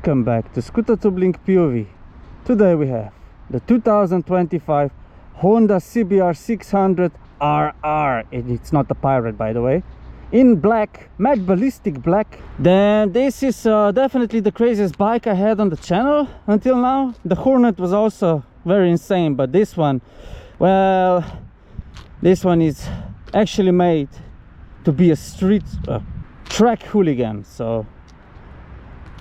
Welcome back to Shoutout Link POV. Today we have the 2025 Honda CBR600RR. It's not a pirate, by the way, in black, matte ballistic black. Then this is definitely the craziest bike I had on the channel until now. The Hornet was also very insane, but this one, well, this one is actually made to be a street track hooligan. So,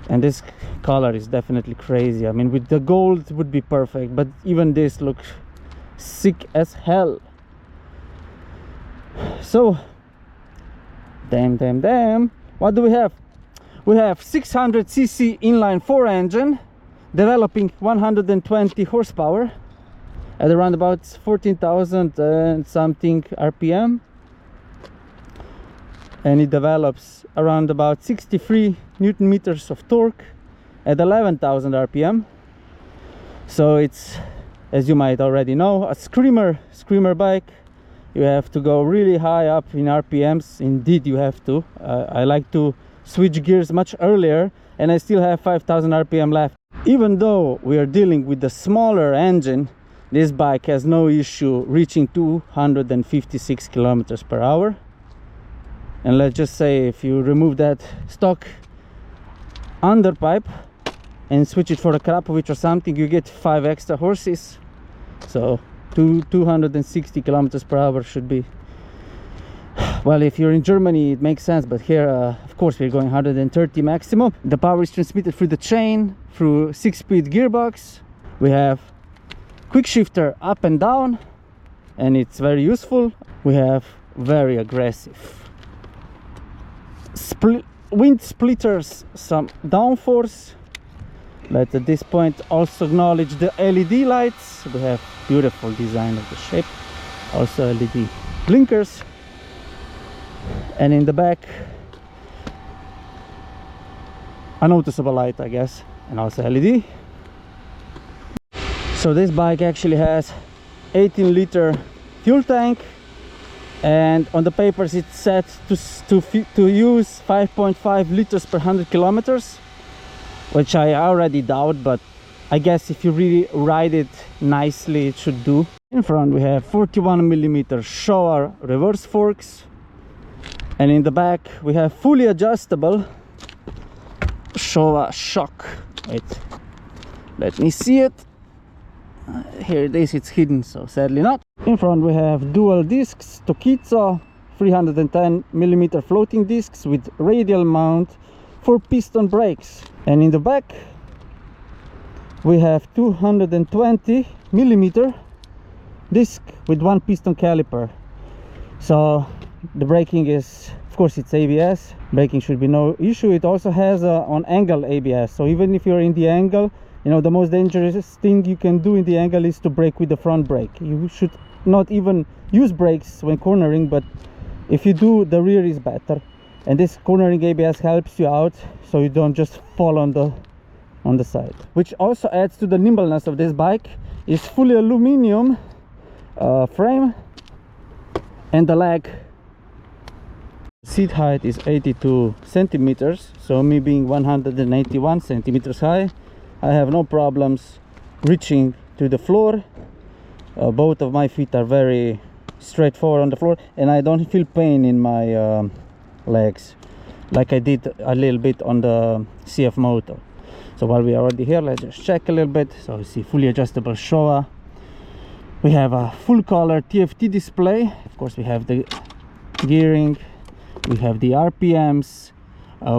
and this color is definitely crazy. I mean, with the gold it would be perfect, but even this looks sick as hell. So damn, what do we have? We have 600cc inline 4 engine developing 120 horsepower at around about 14,000 and something RPM, and it develops around about 63 Newton meters of torque at 11,000 RPM. So it's, as you might already know, a screamer bike. You have to go really high up in RPMs. Indeed you have to. I like to switch gears much earlier, and I still have 5,000 RPM left. Even though we are dealing with the smaller engine, this bike has no issue reaching 256 kilometers per hour. And let's just say if you remove that stock underpipe and switch it for a Krapovic or something, you get 5 extra horses. So 260 kilometers per hour should be, well, if you're in Germany it makes sense, but here of course we're going 130 maximum. The power is transmitted through the chain, through 6-speed gearbox. We have Quickshifter up and down, and it's very useful. We have very aggressive wind splitters, some downforce. Let's at this point also acknowledge the LED lights. We have beautiful design of the shape, also LED blinkers, and in the back a noticeable light, I guess, and also LED. So this bike actually has 18-liter fuel tank, and on the papers it's set to use 5.5 liters per 100 kilometers, which I already doubt, but I guess if you really ride it nicely it should do. In front we have 41mm Showa reverse forks, and in the back we have fully adjustable Showa shock. Wait, let me see it. Here it is, it's hidden, so sadly not. In front we have dual discs Tokitsu 310mm floating discs with radial mount for piston brakes, and in the back we have 220mm disc with 1 piston caliper. So the braking is, of course, it's ABS. Braking should be no issue. It also has on angle ABS, so even if you're in the angle, you know, the most dangerous thing you can do in the angle is to brake with the front brake. You should not even use brakes when cornering, but if you do, the rear is better. And this cornering ABS helps you out, so you don't just fall on the side. Which also adds to the nimbleness of this bike. It's fully aluminum frame, and the leg seat height is 82 centimeters. So me being 181 centimeters high, I have no problems reaching to the floor. Both of my feet are very straightforward on the floor, and I don't feel pain in my legs like I did a little bit on the CF Moto. So while we are already here, let's just check a little bit. So you see fully adjustable Showa. We have a full color TFT display. Of course we have the gearing, we have the RPMs,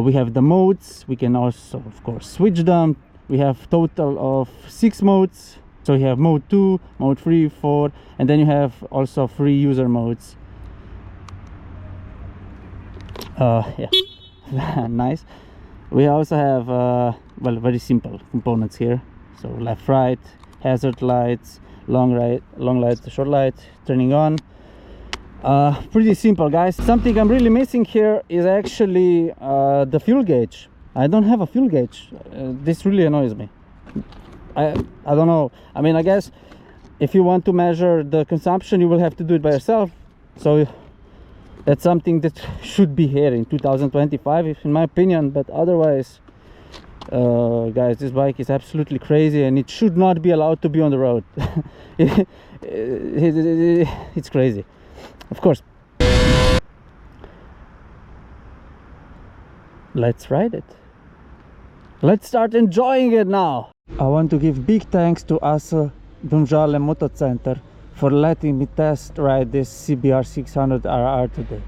we have the modes. We can also of course switch them. We have total of 6 modes. So you have mode 2, mode 3, 4, and then you have also 3 user modes. Yeah, nice. We also have well, very simple components here. So left, right, hazard lights, long light, short light, turning on. Pretty simple, guys. Something I'm really missing here is actually the fuel gauge. I don't have a fuel gauge. This really annoys me. I don't know. I mean, I guess if you want to measure the consumption, you will have to do it by yourself. So that's something that should be here in 2025, in my opinion. But otherwise, Guys, this bike is absolutely crazy and it should not be allowed to be on the road. It's crazy, of course. Let's ride it. Let's start enjoying it now. I want to give big thanks to Domžale Moto Center for letting me test ride this CBR600RR today.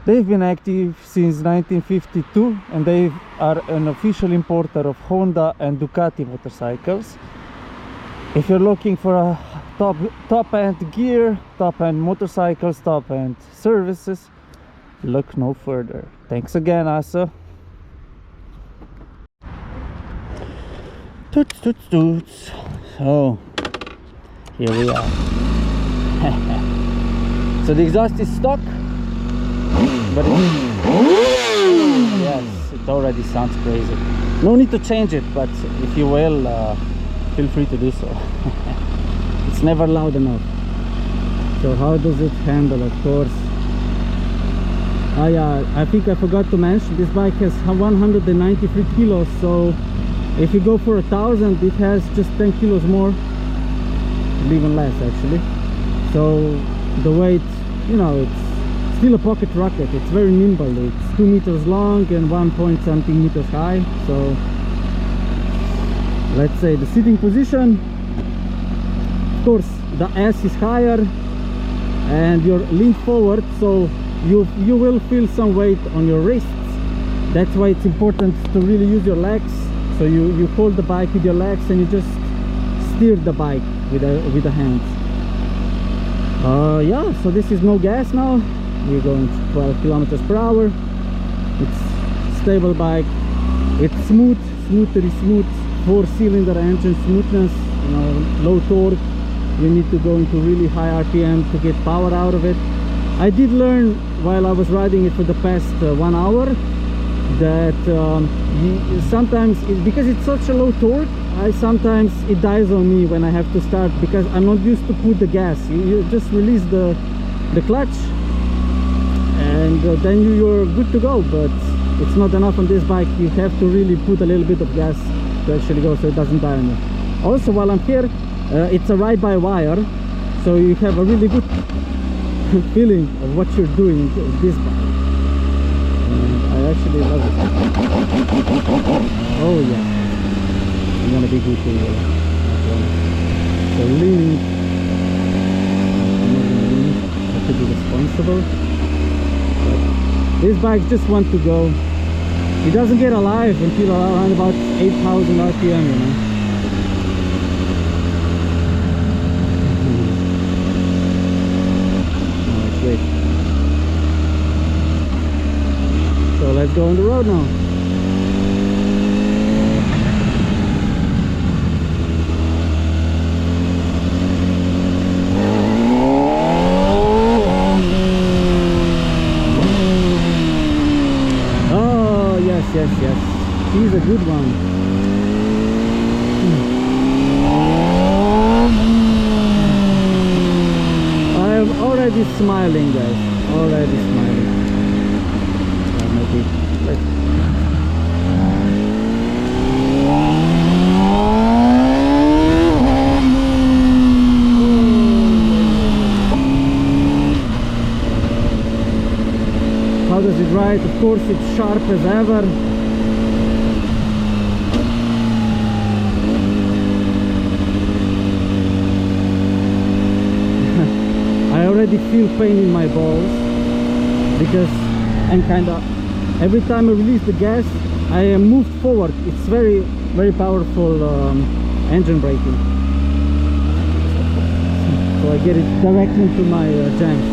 They've been active since 1952 and they are an official importer of Honda and Ducati motorcycles. If you're looking for a top-end gear, top-end motorcycles, top-end services, look no further. Thanks again, Asa. Toots, toots, toots. So, here we are. So the exhaust is stock, but yes, it already sounds crazy. No need to change it, but if you will, feel free to do so. It's never loud enough. So how does it handle? Of course, I think I forgot to mention this bike has 193 kilos, so if you go for 1,000 it has just 10 kilos more, even less actually. So the weight, you know, it's still a pocket rocket. It's very nimble. It's 2 meters long and 1-point-something meters high. So let's say the sitting position, of course the S is higher and you're leaned forward, so you will feel some weight on your wrists. That's why it's important to really use your legs. So you hold the bike with your legs and you just steer the bike with the hands. Yeah, so this is no gas now. We're going 12 kilometers per hour. It's stable bike. It's smooth, very smooth. 4-cylinder engine smoothness, you know, low torque. You need to go into really high RPM to get power out of it. I did learn while I was riding it for the past 1 hour that sometimes because it's such a low torque, sometimes it dies on me when I have to start, because I'm not used to put the gas. You just release the clutch and then you're good to go, but it's not enough on this bike. You have to really put a little bit of gas to actually go, so it doesn't die on you. Also, while I'm here, it's a ride-by-wire, so you have a really good feeling of what you're doing with this bike. I actually love it. Oh yeah, I'm gonna be good to so leaning. I'm not gonna lean. I have to be responsible. But this bike just wants to go. It doesn't get alive until around about 8,000 RPM, you know. Oh, it's great. So let's go on the road now. Oh, yes, yes, yes. He's a good one. I am already smiling, guys. Already smiling. Maybe how does it ride? Of course, it's sharp as ever. I already feel pain in my balls because I'm kind of, every time I release the gas I am moved forward. It's very, very powerful engine braking, so I get it directly into my jams.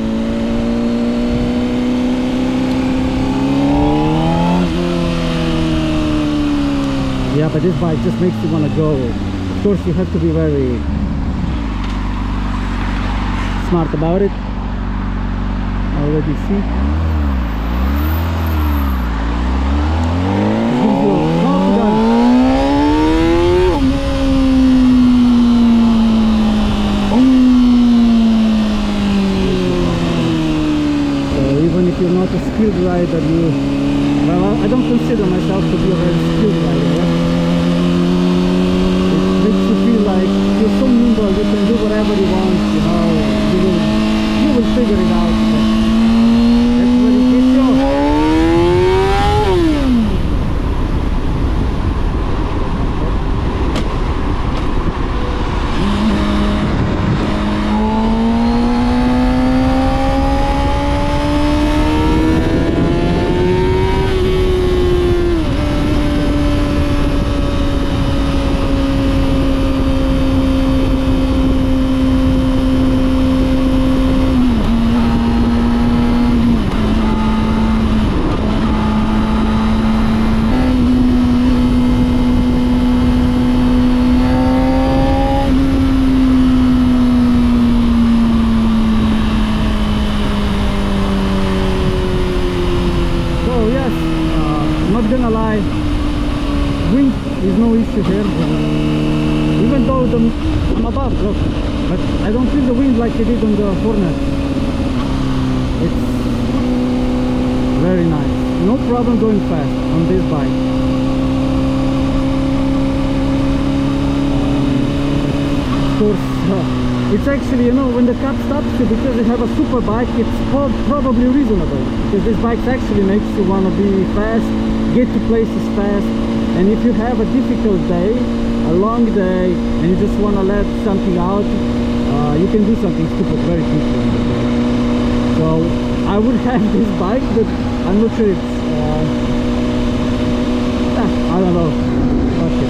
Yeah, but this bike just makes you want to go. Of course, you have to be very smart about it. Already see. So even if you're not a skilled rider, well, I don't consider myself to be a very skilled rider. Yeah? It makes you feel like you're so nimble, you can do whatever you want, you know, you will figure it out. But that's where it gets you. Here, even though I'm above, look, but I don't feel the wind like it did on the Hornet. It's very nice, no problem going fast on this bike. Of course, it's actually, you know, when the cab stops you because you have a super bike, it's probably reasonable, because this bike actually makes you want to be fast, get to places fast. And if you have a difficult day, a long day, and you just want to let something out, you can do something stupid very quickly. So I would have this bike, but I'm not sure it's I don't know. Okay.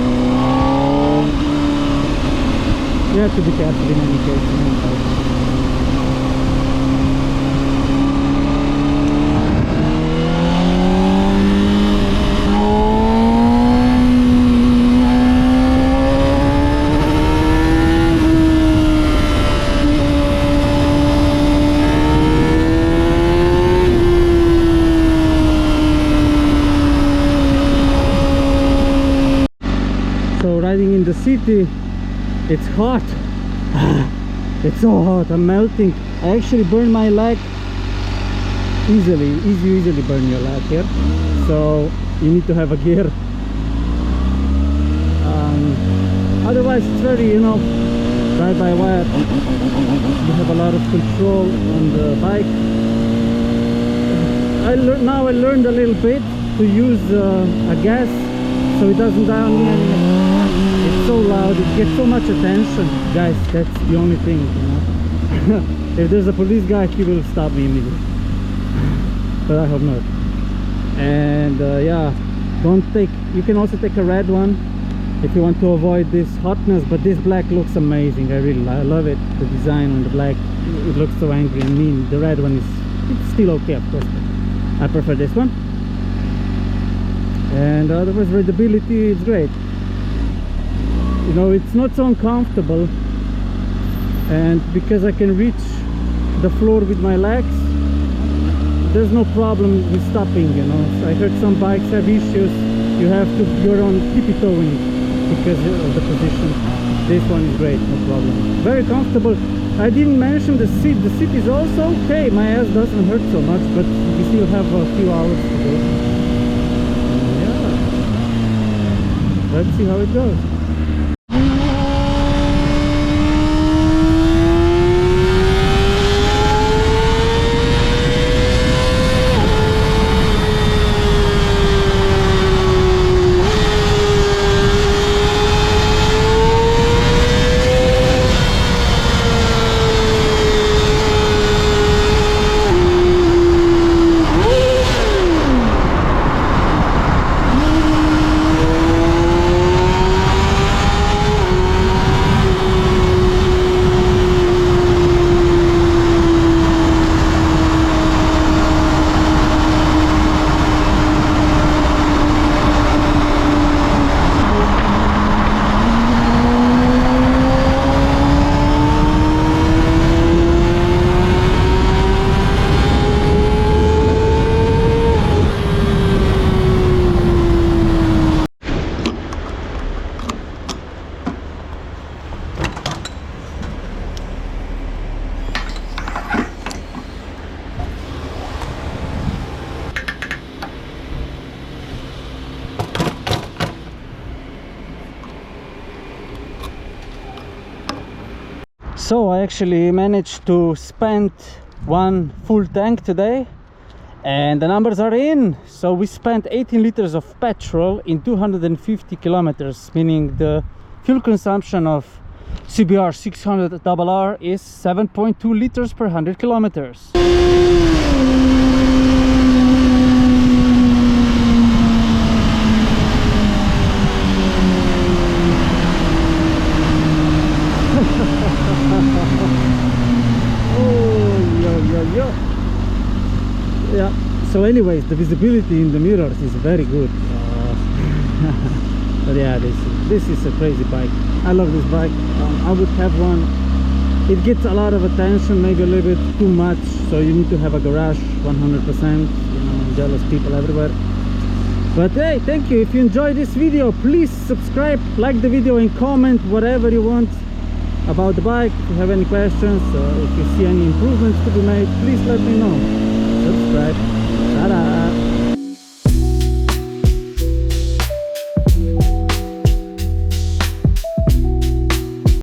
You have to be careful in any case. Riding in the city, it's hot. It's so hot, I'm melting. I actually burn my leg easily. You easily burn your leg here, so you need to have a gear. Otherwise it's very, you know, ride by wire. You have a lot of control on the bike. Now I learned a little bit to use a gas so it doesn't die on me. It's so loud, it gets so much attention, guys. That's the only thing, you know. If there's a police guy, he will stop me immediately, but I hope not. And yeah, don't take, you can also take a red one if you want to avoid this hotness, but this black looks amazing. I love it, the design on the black. It looks so angry and mean. The red one it's still okay, of course, but I prefer this one. And otherwise, rideability is great. You know, it's not so uncomfortable, and because I can reach the floor with my legs, there's no problem with stopping, you know. So I heard some bikes have issues, you're on tippy-toeing because of the position. This one is great, no problem, very comfortable. I didn't mention the seat. The seat is also okay, my ass doesn't hurt so much, but we still have a few hours to go. Yeah, let's see how it goes. So I actually managed to spend one full tank today, and the numbers are in. So we spent 18 liters of petrol in 250 kilometers, meaning the fuel consumption of CBR600RR is 7.2 liters per 100 kilometers. Yeah, so anyways, the visibility in the mirrors is very good. But yeah, this is a crazy bike. I love this bike. I would have one. It gets a lot of attention, maybe a little bit too much, so you need to have a garage 100%. You know, jealous people everywhere. But hey, thank you. If you enjoyed this video, please subscribe, like the video, and comment whatever you want about the bike. If you have any questions or if you see any improvements to be made, please let me know. Subscribe.